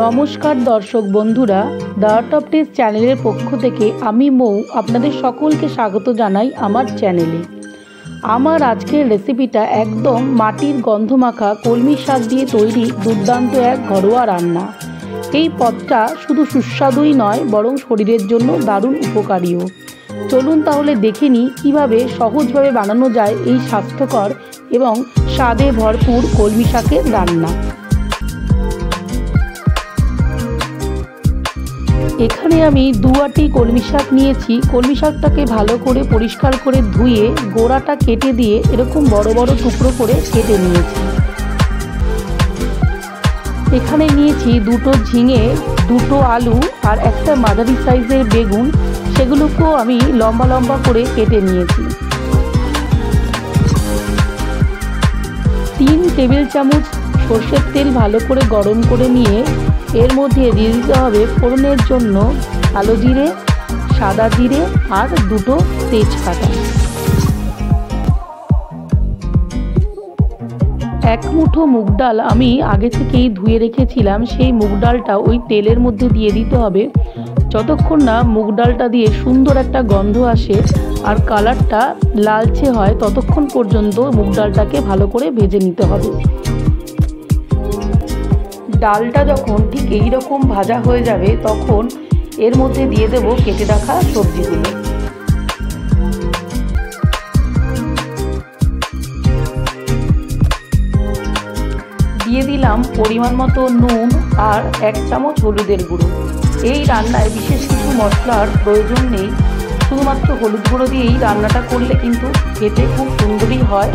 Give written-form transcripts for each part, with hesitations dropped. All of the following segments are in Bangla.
নমস্কার দর্শক বন্ধুরা, দ্য আর্ট অফ টেস্ট চ্যানেলের পক্ষ থেকে আমি মৌ আপনাদের সকলকে স্বাগত জানাই আমার চ্যানেলে। আমার আজকের রেসিপিটা একদম মাটির গন্ধমাখা কলমি শাক দিয়ে তৈরি দুর্দান্ত এক ঘরোয়া রান্না। এই পদটা শুধু সুস্বাদুই নয়, বরং শরীরের জন্য দারুণ উপকারীও। চলুন তাহলে দেখে নিই কীভাবে সহজভাবে বানানো যায় এই স্বাস্থ্যকর এবং স্বাদে ভরপুর কলমি শাকের রান্না। এখানে আমি 2 আঁটি কলমি শাক নিয়েছি। কলমি শাকটাকে ভালো করে পরিষ্কার করে ধুয়ে গোড়াটা কেটে দিয়ে এরকম বড় বড় টুকরো করে কেটে নিয়েছি। এখানে নিয়েছি 2টো ঝিঙে, 2টো আলু আর একটা মাঝারি সাইজের বেগুন, সেগুলোকেও আমি লম্বা লম্বা করে কেটে নিয়েছি। 3 টেবিল চামচ সর্ষের তেল ভালো করে গরম করে নিয়ে এর মধ্যে দিয়ে দিতে হবে ফোড়নের জন্য কালো জিরে, সাদা জিরে আর 2টো তেজপাতা। 1 মুঠো মুগ ডাল আমি আগে থেকেই ধুয়ে রেখেছিলাম, সেই মুগ ডালটা ওই তেলের মধ্যে দিয়ে দিতে হবে। যতক্ষণ না মুগ ডালটা দিয়ে সুন্দর একটা গন্ধ আসে আর কালারটা লালচে হয়, ততক্ষণ পর্যন্ত মুগ ডালটাকে ভালো করে ভেজে নিতে হবে। ডালটা যখন ঠিক এই রকম ভাজা হয়ে যাবে, তখন এর মধ্যে দিয়ে দেব কেটে রাখা সবজিগুলো। দিয়ে দিলাম পরিমাণ মতো নুন আর 1 চামচ হলুদের গুঁড়ো। এই রান্নায় বিশেষ কিছু মশলার প্রয়োজন নেই, শুধুমাত্র হলুদ গুঁড়ো দিয়েই রান্নাটা করলে কিন্তু খেতে খুব সুন্দরই হয়।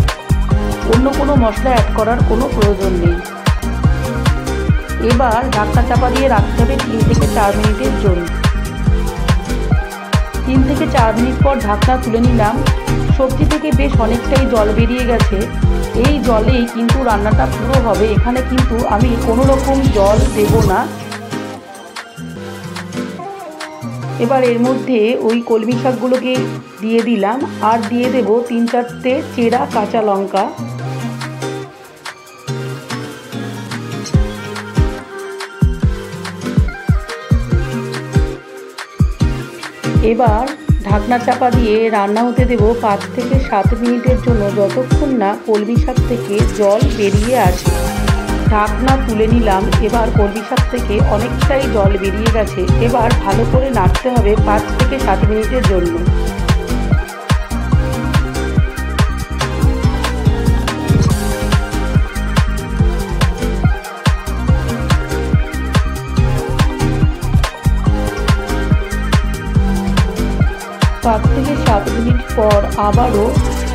অন্য কোনো মশলা অ্যাড করার কোনো প্রয়োজন নেই। এবার ঢাকনা চাপা দিয়ে রাখতে হবে 3 থেকে 4 মিনিটের জন্য। 3 থেকে 4 মিনিট পর ঢাকনা তুলে নিলাম। সবজি থেকে বেশ অনেকটাই জল বেরিয়ে গেছে। এই জলেই কিন্তু রান্নাটা পুরো হবে, এখানে কিন্তু আমি কোনো রকম জল দেব না। এবার এর মধ্যে ওই কলমি শাকগুলোকে দিয়ে দিলাম আর দিয়ে দেব 3-4টে চেরা কাঁচা লঙ্কা। এবার ঢাকনা চাপা দিয়ে রান্না হতে দেব 5 থেকে 7 মিনিটের জন্য, যতক্ষণ না কলমি শাক থেকে জল বেরিয়ে আসে। ঢাকনা তুলে নিলাম। এবার কলমি শাক থেকে অনেকটাই জল বেরিয়ে গেছে। এবার ভালো করে নাড়তে হবে 5 থেকে 7 মিনিটের জন্য। পাঁচ থেকে 7 মিনিট পর আবারও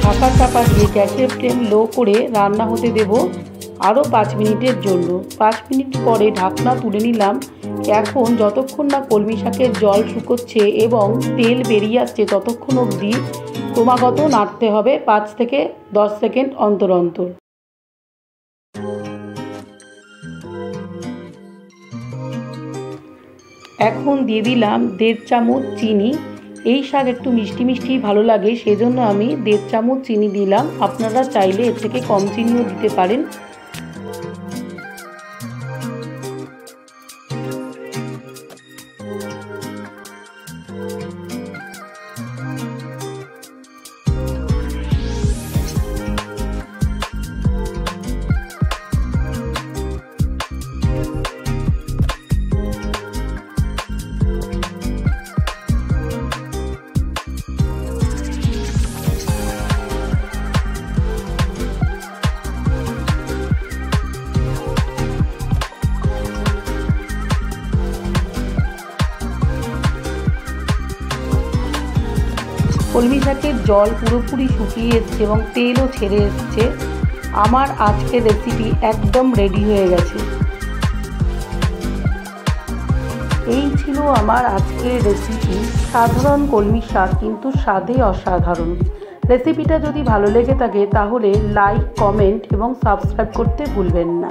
ঢাকা চাপা দিয়ে গ্যাসের ফ্লেম লো করে রান্না হতে দেব আরও 5 মিনিটের জন্য। 5 মিনিট পরে ঢাকনা তুলে নিলাম। এখন যতক্ষণ না কলমি শাকের জল শুকোচ্ছে এবং তেল বেরিয়ে আসছে, ততক্ষণ অবধি ক্রমাগত নাড়তে হবে 5 থেকে 10 সেকেন্ড অন্তর অন্তর। এখন দিয়ে দিলাম 1.5 চামচ চিনি। এই শাক একটু মিষ্টি মিষ্টি ভালো লাগে, সেজন্য আমি 1.5 চামচ চিনি দিলাম। আপনারা চাইলে এর থেকে কম চিনিও দিতে পারেন। কলমি শাকের জল পুরোপুরি শুকিয়ে এসছে এবং তেলও ছেড়ে এসছে। আমার আজকের রেসিপি একদম রেডি হয়ে গেছে। এই ছিল আমার আজকের রেসিপি, সাধারণ কলমি শাক কিন্তু স্বাদে অসাধারণ। রেসিপিটা যদি ভালো লেগে থাকে তাহলে লাইক, কমেন্ট এবং সাবস্ক্রাইব করতে ভুলবেন না।